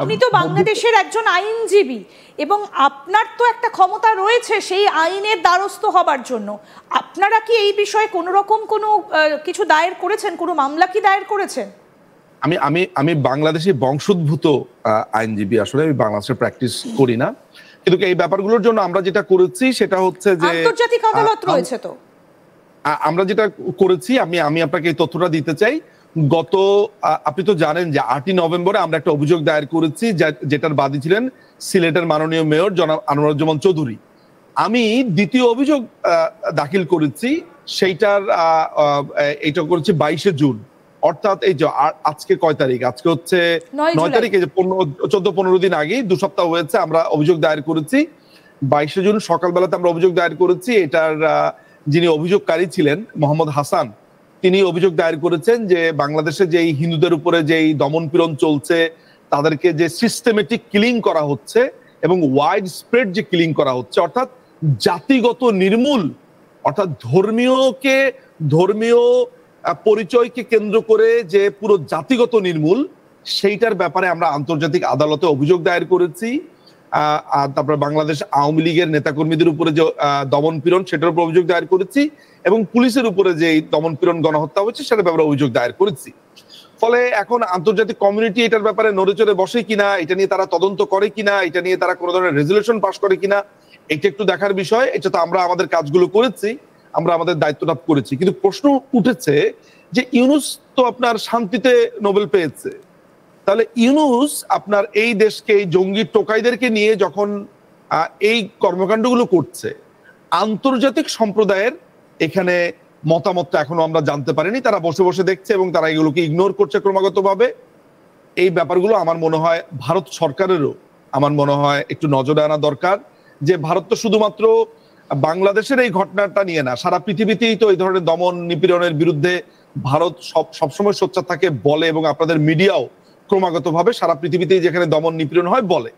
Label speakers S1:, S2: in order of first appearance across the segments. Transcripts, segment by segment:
S1: আপনি তো বাংলাদেশের একজন আইনজীবী এবং আপনার তো একটা ক্ষমতা রয়েছে সেই আইনের দ্বারস্থ হবার জন্য। আপনারা কি এই বিষয়ে কোনো রকম কোনো কিছু দায়ের করেছেন, কোনো মামলা কি দায়ের করেছেন?
S2: আমি আমি আমি বাংলাদেশি বংশোদ্ভূত আইনজীবী, আসলে আমি বাংলাদেশে প্র্যাকটিস করি না, কিন্তু এই ব্যাপারগুলোর জন্য আমরা যেটা করেছি সেটা হচ্ছে যে
S1: আন্তর্জাতিক আদালত রয়েছে। তো
S2: আমরা যেটা করেছি, আমি আপনাকে এই তথ্যটা দিতে চাই। আপনি তো জানেন যে 8ই নভেম্বরে আমরা একটা অভিযোগ দায়ের করেছি, যেটার বাদী ছিলেন সিলেটের মাননীয় মেয়র জনাব আনোয়ারুজ্জামান চৌধুরী। আমি দ্বিতীয় অভিযোগ দাখিল করেছি, সেইটার এটা করেছি 22শে জুন, অর্থাৎ এই যে আজকে কয় তারিখ, আজকে হচ্ছে 9 তারিখ, এই যে 14-15 দিন আগে, 2 সপ্তাহ হয়েছে আমরা অভিযোগ দায়ের করেছি। 22শে জুন সকালবেলাতে আমরা অভিযোগ দায়ের করেছি। এটার যিনি অভিযোগকারী ছিলেন মোহাম্মদ হাসান, তিনি অভিযোগ দায়ের করেছেন যে বাংলাদেশে যেই হিন্দুদের উপরে যেই দমন পীড়ন চলছে, তাদেরকে যে সিস্টেমেটিক কিলিং করা হচ্ছে এবং ওয়াইড স্প্রেড যে কিলিং করা হচ্ছে, অর্থাৎ জাতিগত নির্মূল, অর্থাৎ ধর্মীয় পরিচয়কে কেন্দ্র করে যে পুরো জাতিগত নির্মূল, সেইটার ব্যাপারে আমরা আন্তর্জাতিক আদালতে অভিযোগ দায়ের করেছি। তারপরে বাংলাদেশ আওয়ামী লীগের নেতাকর্মীদের উপরে যে দমন পীড়ন, সেটার উপর অভিযোগ দায়ের করেছি এবং পুলিশের উপরে যে দমন পীড়ন গণহত্যা হচ্ছে সেটার ব্যাপারে অভিযোগ দায়ের করেছি। ফলে এখন আন্তর্জাতিক কমিউনিটি এটার ব্যাপারে নড়েচড়ে বসে কিনা, এটা নিয়ে তারা তদন্ত করে কিনা, এটা নিয়ে তারা কোনো ধরনের রেজলিউশন পাস করে কিনা, এটা একটু দেখার বিষয়। এটা তো আমরা আমাদের কাজগুলো করেছি, আমরা আমাদের দায়িত্বটা করেছি, কিন্তু প্রশ্ন উঠেছে যে ইউনূস তো আপনার শান্তিতে নোবেল পেয়েছে, তাহলে ইউনূস আপনার এই দেশকে এই জঙ্গি টোকাইদেরকে নিয়ে যখন এই কর্মকাণ্ডগুলো করছে, আন্তর্জাতিক সম্প্রদায়ের এখানে মতামতটা এখনো আমরা জানতে পারিনি। তারা বসে বসে দেখছে এবং তারা এগুলোকে ইগনোর করছে ক্রমাগতভাবে। এই ব্যাপারগুলো আমার মনে হয় ভারত সরকারেরও আমার মনে হয় একটু নজরে আনা দরকার, যে ভারত তো শুধুমাত্র বাংলাদেশের এই ঘটনাটা নিয়ে না, সারা পৃথিবীতেই তো এই ধরনের দমন নিপীড়নের বিরুদ্ধে ভারত সবসময় সোচ্চার থাকে বলে, এবং আপনাদের মিডিয়াও ক্রমাগতভাবে সারা পৃথিবীতেই যেখানে দমন নিপীড়ন হয় বলে।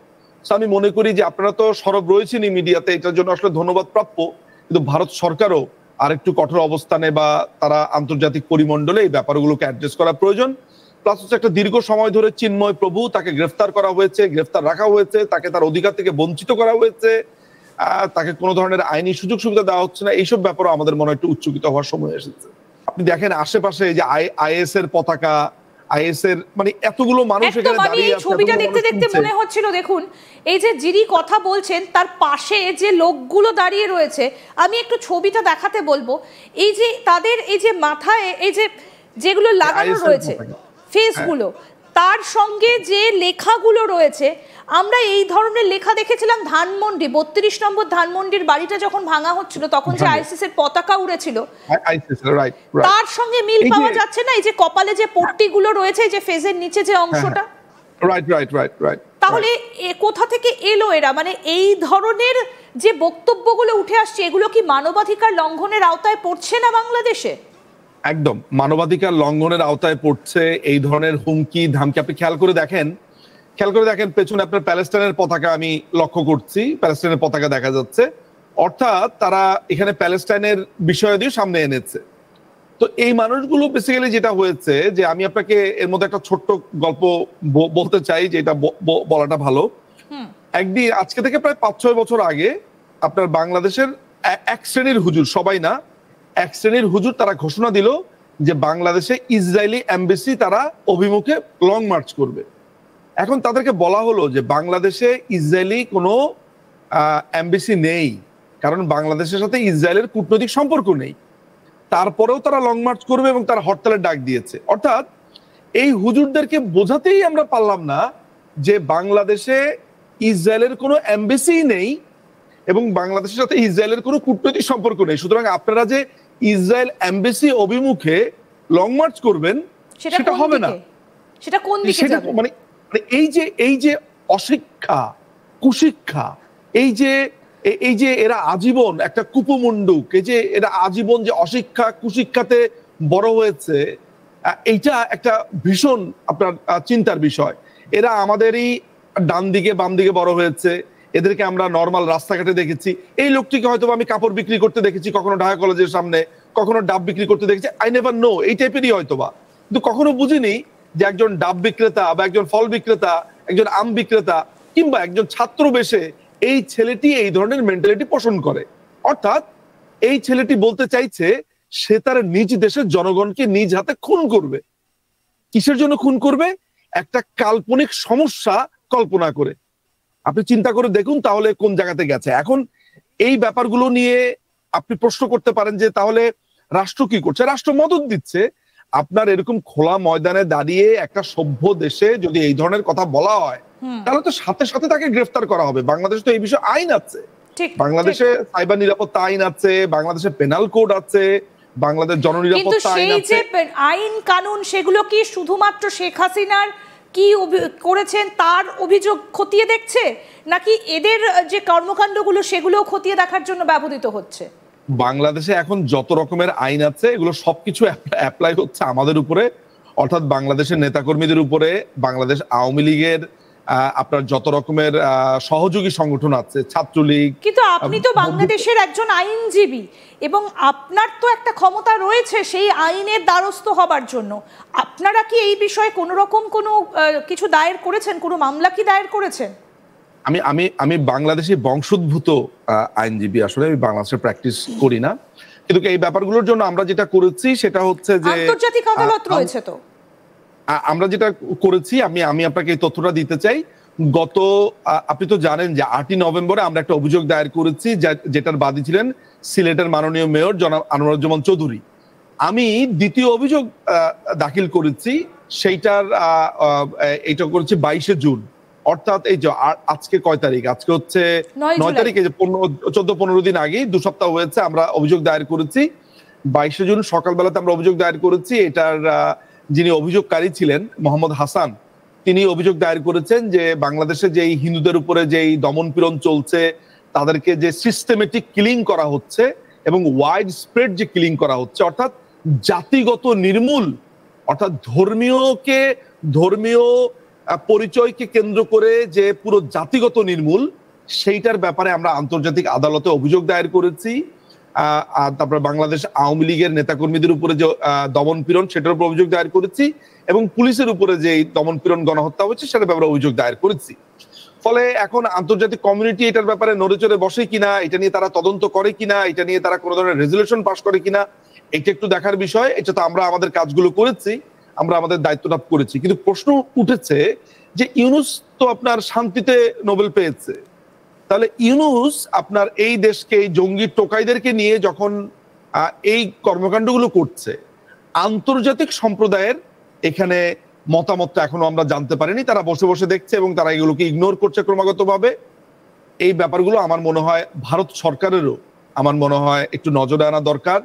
S2: আমি মনে করি যে আপনারা তো সরব রয়েছেনই মিডিয়াতে, এটার জন্য আসলে ধন্যবাদ প্রাপ্য, কিন্তু ভারত সরকারও আরেকটু কঠোর অবস্থানে বা তারা আন্তর্জাতিক পরিমণ্ডলে এই ব্যাপারগুলোকে অ্যাড্রেস করা প্রয়োজন। প্লাস হচ্ছে একটা দীর্ঘ সময় ধরে চিন্ময় প্রভু, তাকে গ্রেফতার করা হয়েছে, গ্রেফতার রাখা হয়েছে, তাকে তার অধিকার থেকে বঞ্চিত করা হয়েছে, তাকে কোনো ধরনের আইনি সুযোগ সুবিধা দেওয়া হচ্ছে না। এইসব ব্যাপারও আমাদের মনে হয় একটু উচ্চকিত হওয়ার সময় এসেছে। আপনি দেখেন আশেপাশে যে আইএস এর পতাকা, আইএস এর মানে এতগুলো মানুষ এখানে দাঁড়িয়ে আছে,
S1: ছবিটা দেখতে দেখতে মনে হচ্ছিল, দেখুন এই যে যিনি কথা বলছেন তার পাশে যে লোকগুলো দাঁড়িয়ে রয়েছে, আমি একটু ছবিটা দেখাতে বলবো। এই যে তাদের এই যে মাথায় এই যে যেগুলো লাগানো রয়েছে ফেসগুলো, তার সঙ্গে যে লেখাগুলো রয়েছে, আমরা এই ধরনের লেখা দেখেছিলাম ধানমন্ডি 32 নম্বর ধানমন্ডির বাড়িটা যখন ভাঙা হচ্ছিল, তখন যে আইসিস এর পতাকা উড়েছিল, তার সঙ্গে মিল পাওয়া যাচ্ছে না? এই যে কপালে যে পট্টিগুলো রয়েছে, এই যে ফেজের নিচে যে অংশটা, তাহলে কোথা থেকে এলো এরা? মানে এই ধরনের যে বক্তব্যগুলো উঠে আসছে, এগুলো কি মানবাধিকার লঙ্ঘনের আওতায় পড়ছে না বাংলাদেশে?
S2: একদম মানবাধিকার লঙ্ঘনের আওতায় পড়ছে এই ধরনের হুমকি ধামকি। আপনি খেয়াল করে দেখেন পেছনে আপনার প্যালেস্টাইনের পতাকা আমি লক্ষ্য করছি, প্যালেস্টাইনের পতাকা দেখা যাচ্ছে, অর্থাৎ তারা এখানে প্যালেস্টাইনের বিষয় দিয়ে সামনে এনেছে। তো এই মানুষগুলো বেসিক্যালি যেটা হয়েছে, যে আমি আপনাকে এর মধ্যে একটা ছোট্ট গল্প বলতে চাই, যে এটা বলাটা ভালো। একদিন আজকে থেকে প্রায় 5-6 বছর আগে আপনার বাংলাদেশের এক শ্রেণীর হুজুর, সবাই না, এক শ্রেণীর হুজুর তারা ঘোষণা দিল যে বাংলাদেশে ইসরায়েলি এমবেসি তারা অভিমুখে লং মার্চ করবে। এখন তাদেরকে বলা হলো যে বাংলাদেশে ইসরায়েলি কোনো এমবেসি নেই, কারণ বাংলাদেশের সাথে ইসরায়েলের কূটনৈতিক সম্পর্ক নেই। তারপরেও তারা লং মার্চ করবে এবং তারা হরতালের ডাক দিয়েছে। অর্থাৎ এই হুজুরদেরকে বোঝাতেই আমরা পারলাম না যে বাংলাদেশে ইসরায়েলের কোনো এমবেসি নেই এবং বাংলাদেশের সাথে ইসরায়েলের কোনো কূটনৈতিক সম্পর্ক নেই। সুতরাং আপনারা যে ইসরায়েল এমবেসি অভিমুখে লং মার্চ করবেন, সেটা হবে না।
S1: সেটা কোন দিকে যাবে?
S2: মানে এই যে অশিক্ষা, কুশিক্ষা, এই যে এরা আজীবন একটা কুপমুন্ডুক, এই যে এরা আজীবন যে অশিক্ষা কুশিক্ষাতে বড় হয়েছে, এইটা একটা ভীষণ আপনার চিন্তার বিষয়। এরা আমাদেরই ডান দিকে বাম দিকে বড় হয়েছে, এদেরকে আমরা নর্মাল রাস্তাঘাটে দেখেছি। এই লোকটিকে হয়তো আমি কাপড় বিক্রি করতে দেখেছি কখনো ঢাকা কলেজের সামনে, কখনো ডাব বিক্রি করতে দেখেছি, আই নেভার নো, এই টাইপেরই হয়তোবা, কিন্তু কখনো বুঝিনি যে একজন ডাব বিক্রেতা বা একজন ফল বিক্রেতা, একজন আম বিক্রেতা কিংবা একজন ছাত্র বেশে এই ছেলেটি এই ধরনের মেন্টালিটি পোষণ করে। অর্থাৎ এই ছেলেটি বলতে চাইছে সে তার নিজ দেশের জনগণকে নিজ হাতে খুন করবে। কিসের জন্য খুন করবে? একটা কাল্পনিক সমস্যা কল্পনা করে। আপনি চিন্তা করে দেখুন তাহলে কোন জায়গাতে গেছে। এখন এই ব্যাপারগুলো নিয়ে আপনি প্রশ্ন করতে পারেন যে তাহলে রাষ্ট্র কি করছে? রাষ্ট্র মদত দিচ্ছে। আপনার এরকম খোলা ময়দানে দাঁড়িয়ে একটা সভ্য দেশে যদি এই ধরনের কথা বলা হয় তাহলে তো সাথে সাথে তাকে গ্রেফতার করা হবে। বাংলাদেশে তো এই বিষয়ে আইন আছে, বাংলাদেশে সাইবার নিরাপত্তা আইন আছে, বাংলাদেশে পেনাল কোড আছে, বাংলাদেশ জননিরাপত্তা আইন আছে।
S1: সেই যে আইন কানুন সেগুলো কি শুধুমাত্র শেখ হাসিনার কি করেছেন তার অভিযোগ খতিয়ে দেখছে, নাকি এদের যে কর্মকাণ্ডগুলো সেগুলো খতিয়ে দেখার জন্য ব্যবহৃত হচ্ছে?
S2: বাংলাদেশে এখন যত রকমের আইন আছে এগুলো সবকিছু অ্যাপ্লাই হচ্ছে আমাদের উপরে, অর্থাৎ বাংলাদেশের নেতাকর্মীদের উপরে। বাংলাদেশ আওয়ামী লীগের আপনার যত রকমের সহযোগী সংগঠন আছে, ছাত্রলীগ।
S1: কিন্তু আপনি তো বাংলাদেশের একজন আইনজীবী এবং আপনার তো একটা ক্ষমতা রয়েছে সেই আইনের দ্বারস্থ হবার জন্য। আপনারা কি এই বিষয়ে কোনো রকম কোনো কিছু দায়ের করেছেন, কোনো মামলা কি দায়ের করেছেন?
S2: আমি আমি আমি বাংলাদেশি বংশোদ্ভূত আইনজীবী, আসলে আমি বাংলাদেশে প্র্যাকটিস করি না, কিন্তু এই ব্যাপারগুলোর জন্য আমরা যেটা করেছি সেটা হচ্ছে যে
S1: আন্তর্জাতিক আদালত রয়েছে। তো
S2: আমরা যেটা করেছি, আমি আপনাকে এই তথ্যটা দিতে চাই। গত আপনি তো জানেন যে 8ই নভেম্বরে আমরা একটা অভিযোগ দায়ের করেছি যেটার বাদী ছিলেন সিলেটের মাননীয় মেয়র জনাব আনোয়ারুজ্জামান চৌধুরী। আমি দ্বিতীয় অভিযোগ দাখিল করেছি, সেইটার এটা করেছি 22শে জুন, অর্থাৎ এই যে আজকে কয় তারিখ? আজকে হচ্ছে 9 তারিখ, এই যে 14-15 দিন আগে, 2 সপ্তাহ হয়েছে আমরা অভিযোগ দায়ের করেছি। 22শে জুন সকালবেলাতে আমরা অভিযোগ দায়ের করেছি। এটার যিনি অভিযোগকারী ছিলেন মোহাম্মদ হাসান, তিনি অভিযোগ দায়ের করেছেন যে বাংলাদেশে যেই হিন্দুদের উপরে যেই দমন পীড়ন চলছে, তাদেরকে যে সিস্টেমেটিক কিলিং করা হচ্ছে এবং ওয়াইড স্প্রেড যে কিলিং করা হচ্ছে, অর্থাৎ জাতিগত নির্মূল, অর্থাৎ ধর্মীয় পরিচয়কে কেন্দ্র করে যে পুরো জাতিগত নির্মূল, সেইটার ব্যাপারে আমরা আন্তর্জাতিক আদালতে অভিযোগ দায়ের করেছি। তারপরে বাংলাদেশ আওয়ামী লীগের নেতাকর্মীদের উপরে যে দমন পীড়ন সেটার উপর অভিযোগ দায়ের করেছি এবং পুলিশের উপরে যে দমন পীড়ন গণহত্যা হচ্ছে সেটার ব্যাপারে অভিযোগ দায়ের করেছি। ফলে এখন আন্তর্জাতিক কমিউনিটি এটার ব্যাপারে নড়েচড়ে বসে কিনা, এটা নিয়ে তারা তদন্ত করে কিনা, এটা নিয়ে তারা কোনো ধরনের রেজলিউশন পাস করে কিনা, এটা একটু দেখার বিষয়। এটা তো আমরা আমাদের কাজগুলো করেছি, আমরা আমাদের দায়িত্বটা করেছি। কিন্তু প্রশ্ন উঠেছে যে ইউনূস তো আপনার শান্তিতে নোবেল পেয়েছে, তাহলে ইউনূস আপনার এই দেশকে এই জঙ্গি টোকাইদেরকে নিয়ে যখন এই কর্মকাণ্ডগুলো করছে, আন্তর্জাতিক সম্প্রদায়ের এখানে মতামতটা এখনো আমরা জানতে পারিনি। তারা বসে বসে দেখছে এবং তারা এগুলোকে ইগনোর করছে ক্রমাগতভাবে। এই ব্যাপারগুলো আমার মনে হয় ভারত সরকারেরও আমার মনে হয় একটু নজরে আনা দরকার।